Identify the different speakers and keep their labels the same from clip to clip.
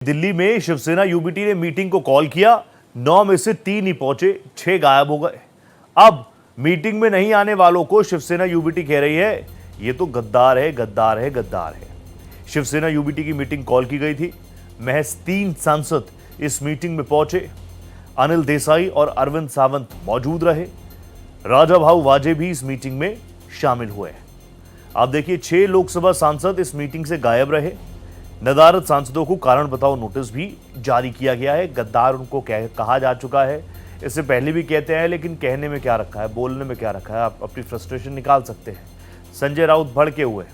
Speaker 1: दिल्ली में शिवसेना यूबीटी ने मीटिंग को कॉल किया, 9 में से 3 ही पहुंचे, 6 गायब हो गए। अब मीटिंग में नहीं आने वालों को शिवसेना यूबीटी कह रही है ये तो गद्दार है, गद्दार है, गद्दार है। शिवसेना यूबीटी की मीटिंग कॉल की गई थी। महज 3 सांसद इस मीटिंग में पहुंचे। अनिल देसाई और अरविंद सावंत मौजूद रहे। राजाभाऊ वाजे भी इस मीटिंग में शामिल हुए। आप देखिए, 6 लोकसभा सांसद इस मीटिंग से गायब रहे। नदारद सांसदों को कारण बताओ नोटिस भी जारी किया गया है। गद्दार उनको कहा जा चुका है। इससे पहले भी कहते हैं, लेकिन कहने में क्या रखा है, बोलने में क्या रखा है। आप अपनी फ्रस्ट्रेशन निकाल सकते हैं। संजय राउत भड़के हुए,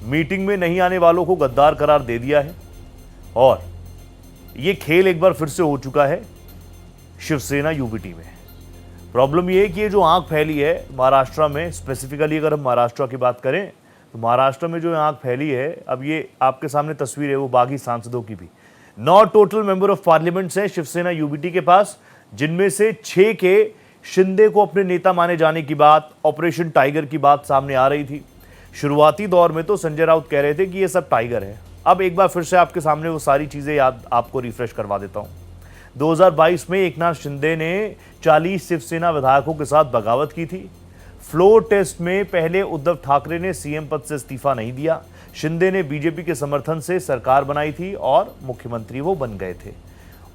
Speaker 1: मीटिंग में नहीं आने वालों को गद्दार करार दे दिया है। और यह खेल एक बार फिर से हो चुका है शिवसेना यूबीटी में। प्रॉब्लम यह है कि ये जो आंख फैली है महाराष्ट्र में, स्पेसिफिकली अगर हम महाराष्ट्र की बात करें तो महाराष्ट्र में जो आंख फैली है, अब ये आपके सामने तस्वीर है वो बागी सांसदों की भी। 9 टोटल मेंबर ऑफ पार्लियामेंट है शिवसेना यूबीटी के पास, जिनमें से 6 के शिंदे को अपने नेता माने जाने की बात, ऑपरेशन टाइगर की बात सामने आ रही थी। शुरुआती दौर में तो संजय राउत कह रहे थे कि ये सब टाइगर है। अब एक बार फिर से आपके सामने वो सारी चीजें याद आपको रिफ्रेश करवा देता हूं। 2022 में एकनाथ शिंदे ने 40 शिवसेना विधायकों के साथ बगावत की थी। फ्लोर टेस्ट में पहले उद्धव ठाकरे ने सीएम पद से इस्तीफा नहीं दिया। शिंदे ने बीजेपी के समर्थन से सरकार बनाई थी और मुख्यमंत्री वो बन गए थे।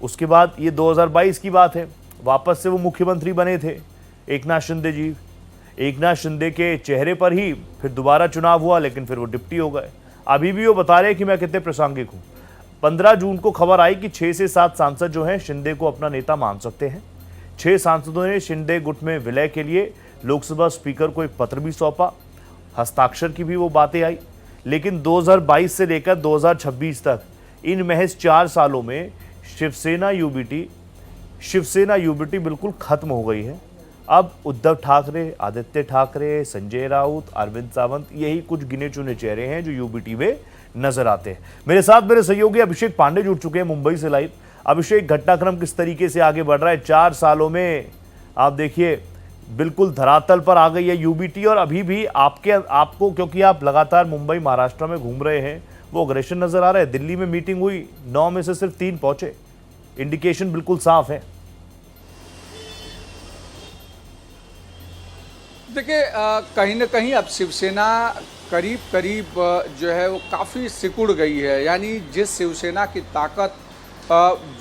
Speaker 1: उसके बाद ये 2022 की बात है, वापस से वो मुख्यमंत्री बने थे एकनाथ शिंदे जी। एकनाथ शिंदे के चेहरे पर ही फिर दोबारा चुनाव हुआ, लेकिन फिर वो डिप्टी हो गए। अभी भी वो बता रहे हैं कि मैं कितने प्रासंगिक हूँ। 15 जून को खबर आई कि 6 से 7 सांसद जो हैं शिंदे को अपना नेता मान सकते हैं। 6 सांसदों ने शिंदे गुट में विलय के लिए लोकसभा स्पीकर को एक पत्र भी सौंपा। हस्ताक्षर की भी वो बातें आई। लेकिन 2022 से लेकर 2026 तक इन महज 4 सालों में शिवसेना यूबीटी बिल्कुल खत्म हो गई है। अब उद्धव ठाकरे, आदित्य ठाकरे, संजय राउत, अरविंद सावंत, यही कुछ गिने चुने चेहरे हैं जो यूबीटी में नजर आते हैं। मेरे साथ मेरे सहयोगी अभिषेक पांडे जुड़ चुके हैं मुंबई से लाइव। अभिषेक, घटनाक्रम किस तरीके से आगे बढ़ रहा है? 4 सालों में आप देखिए बिल्कुल धरातल पर आ गई है यूबीटी, और अभी भी आपको क्योंकि आप लगातार मुंबई महाराष्ट्र में घूम रहे हैं, वो अग्रेशन नजर आ रहा है। दिल्ली में मीटिंग हुई, 9 में से सिर्फ 3 पहुंचे। इंडिकेशन बिल्कुल साफ है।
Speaker 2: देखिए, कहीं ना कहीं अब शिवसेना करीब करीब जो है वो काफ़ी सिकुड़ गई है। यानी जिस शिवसेना की ताकत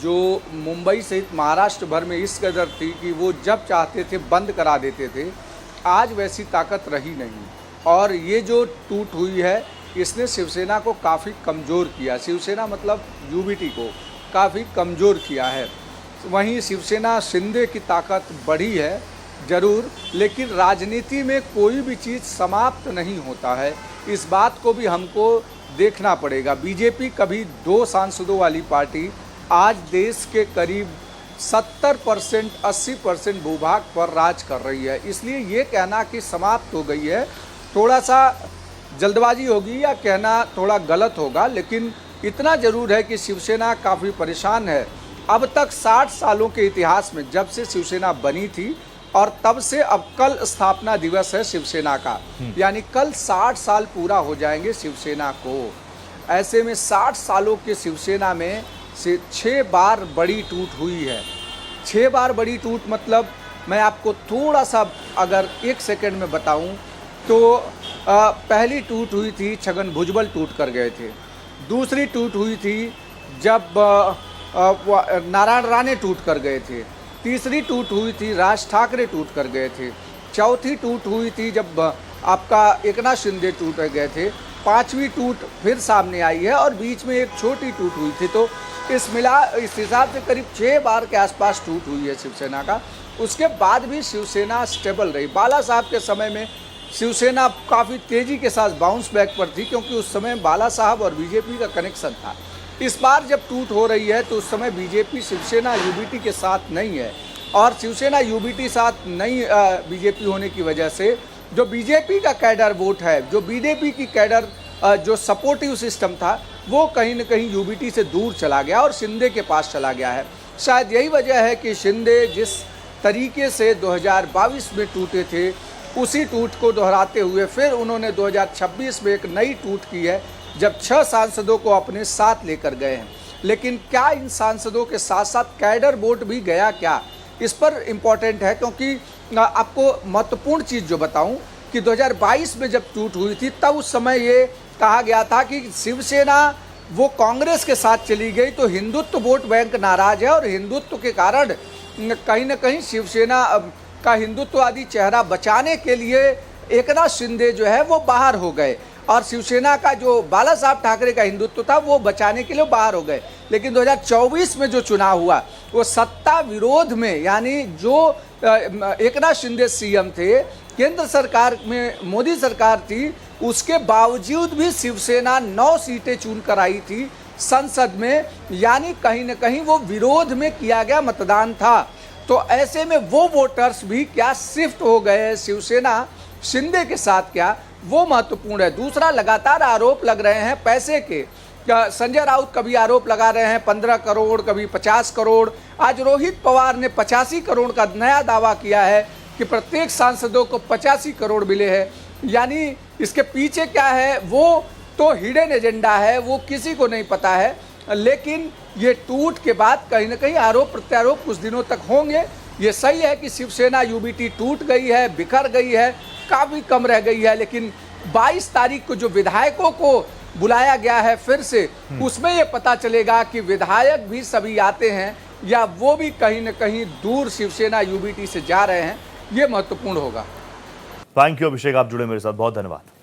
Speaker 2: जो मुंबई सहित महाराष्ट्र भर में इस कदर थी कि वो जब चाहते थे बंद करा देते थे, आज वैसी ताकत रही नहीं। और ये जो टूट हुई है, इसने शिवसेना को काफ़ी कमज़ोर किया। शिवसेना मतलब यूबीटी को काफ़ी कमज़ोर किया है। वहीं शिवसेना शिंदे की ताकत बढ़ी है ज़रूर, लेकिन राजनीति में कोई भी चीज़ समाप्त नहीं होता है। इस बात को भी हमको देखना पड़ेगा। बीजेपी कभी 2 सांसदों वाली पार्टी आज देश के करीब 70% 80% भूभाग पर राज कर रही है। इसलिए ये कहना कि समाप्त हो गई है, थोड़ा सा जल्दबाजी होगी या कहना थोड़ा गलत होगा। लेकिन इतना ज़रूर है कि शिवसेना काफ़ी परेशान है। अब तक 60 सालों के इतिहास में जब से शिवसेना बनी थी और तब से अब कल स्थापना दिवस है शिवसेना का, यानी कल 60 साल पूरा हो जाएंगे शिवसेना को। ऐसे में 60 सालों के शिवसेना में से 6 बार बड़ी टूट हुई है। 6 बार बड़ी टूट मतलब मैं आपको थोड़ा सा अगर 1 सेकंड में बताऊं तो पहली टूट हुई थी छगन भुजबल टूट कर गए थे। दूसरी टूट हुई थी जब नारायण राणे टूट कर गए थे। तीसरी टूट हुई थी राज ठाकरे टूट कर गए थे। चौथी टूट हुई थी जब आपका एकनाथ शिंदे टूट गए थे। 5वीं टूट फिर सामने आई है और बीच में एक छोटी टूट हुई थी। तो इस हिसाब से करीब 6 बार के आसपास टूट हुई है शिवसेना का। उसके बाद भी शिवसेना स्टेबल रही। बाला साहब के समय में शिवसेना काफ़ी तेज़ी के साथ बाउंस बैक पर थी, क्योंकि उस समय बाला साहब और बीजेपी का कनेक्शन था। इस बार जब टूट हो रही है तो उस समय बीजेपी शिवसेना यूबीटी के साथ नहीं है, और शिवसेना यूबीटी साथ नहीं बीजेपी होने की वजह से जो बीजेपी का कैडर वोट है, जो बीजेपी की कैडर जो सपोर्टिव सिस्टम था, वो कहीं न कहीं यूबीटी से दूर चला गया और शिंदे के पास चला गया है। शायद यही वजह है कि शिंदे जिस तरीके से 2022 में टूटे थे, उसी टूट को दोहराते हुए फिर उन्होंने 2026 में एक नई टूट की है। जब 6 सांसदों को अपने साथ लेकर गए हैं। लेकिन क्या इन सांसदों के साथ साथ कैडर वोट भी गया क्या, इस पर इम्पोर्टेंट है, क्योंकि आपको महत्वपूर्ण चीज़ जो बताऊं कि 2022 में जब टूट हुई थी तब उस समय ये कहा गया था कि शिवसेना वो कांग्रेस के साथ चली गई तो हिंदुत्व वोट बैंक नाराज है और हिंदुत्व के कारण कहीं ना कहीं शिवसेना का हिंदुत्ववादी चेहरा बचाने के लिए एकनाथ शिंदे जो है वो बाहर हो गए और शिवसेना का जो बाला साहब ठाकरे का हिंदुत्व था वो बचाने के लिए बाहर हो गए। लेकिन 2024 में जो चुनाव हुआ वो सत्ता विरोध में, यानी जो एकनाथ शिंदे सीएम थे, केंद्र सरकार में मोदी सरकार थी, उसके बावजूद भी शिवसेना 9 सीटें चुन कर आई थी संसद में, यानी कहीं ना कहीं वो विरोध में किया गया मतदान था। तो ऐसे में वो वोटर्स भी क्या शिफ्ट हो गए शिवसेना शिंदे के साथ, क्या वो महत्वपूर्ण है। दूसरा, लगातार आरोप लग रहे हैं पैसे के। संजय राउत कभी आरोप लगा रहे हैं 15 करोड़, कभी 50 करोड़। आज रोहित पवार ने 85 करोड़ का नया दावा किया है कि प्रत्येक सांसदों को 85 करोड़ मिले हैं। यानी इसके पीछे क्या है वो तो हिडन एजेंडा है, वो किसी को नहीं पता है। लेकिन ये टूट के बाद कहीं ना कहीं आरोप प्रत्यारोप कुछ दिनों तक होंगे। ये सही है कि शिवसेना यूबीटी टूट गई है, बिखर गई है, काफ़ी कम रह गई है, लेकिन 22 तारीख को जो विधायकों को बुलाया गया है फिर से, उसमें ये पता चलेगा कि विधायक भी सभी आते हैं या वो भी कहीं ना कहीं दूर शिवसेना यूबीटी से जा रहे हैं। ये महत्वपूर्ण होगा।
Speaker 1: थैंक यू अभिषेक, आप जुड़े मेरे साथ, बहुत धन्यवाद।